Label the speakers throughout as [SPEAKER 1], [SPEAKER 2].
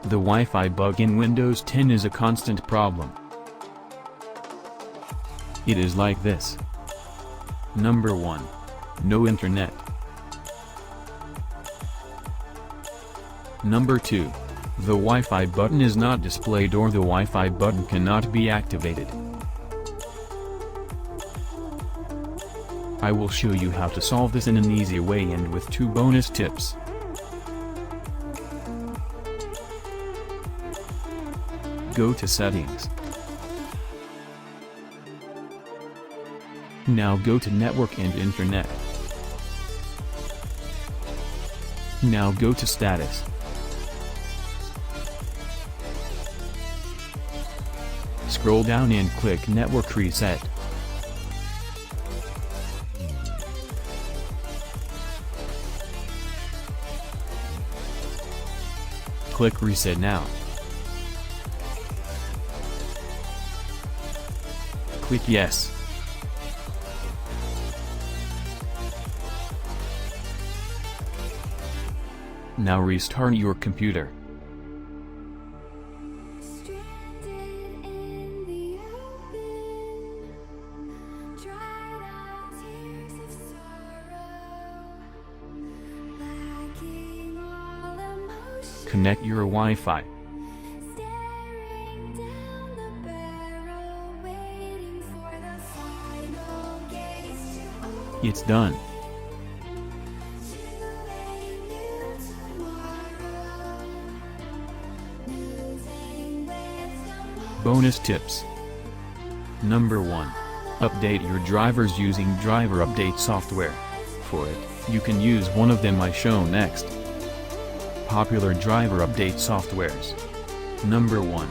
[SPEAKER 1] The Wi-Fi bug in Windows 10 is a constant problem. It is like this. Number 1. No internet. Number 2. The Wi-Fi button is not displayed or the Wi-Fi button cannot be activated. I will show you how to solve this in an easy way and with 2 bonus tips. Go to Settings. Now go to Network and Internet. Now go to Status. Scroll down and click Network Reset. Click Reset now. Click Yes. Now restart your computer. Connect your Wi-Fi. It's done. Bonus tips. Number 1. Update your drivers using driver update software. For it, you can use one of them I show next. Popular driver update softwares. Number 1.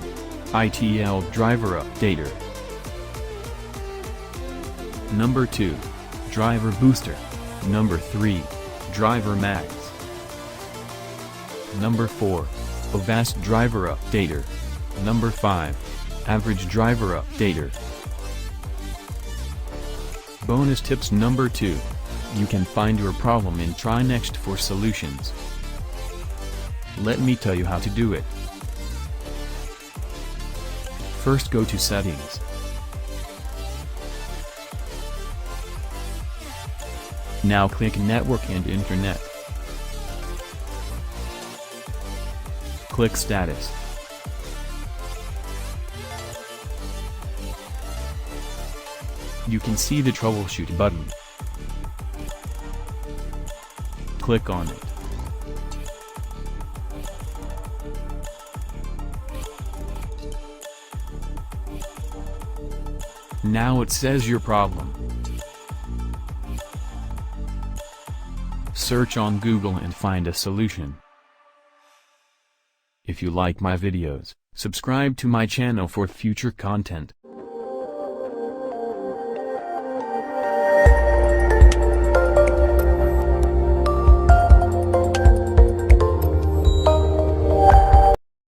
[SPEAKER 1] Untitled Driver Updater. Number 2. Driver Booster. Number 3. DriverMax. Number 4. AVG Driver Updater. Number 5. AVG Driver Updater. Bonus tips. Number 2. You can find your problem and try next for solutions. Let me tell you how to do it. First go to Settings. Now click Network and Internet. Click Status. You can see the Troubleshoot button. Click on it. Now it says your problem. Search on Google and find a solution. If you like my videos, subscribe to my channel for future content.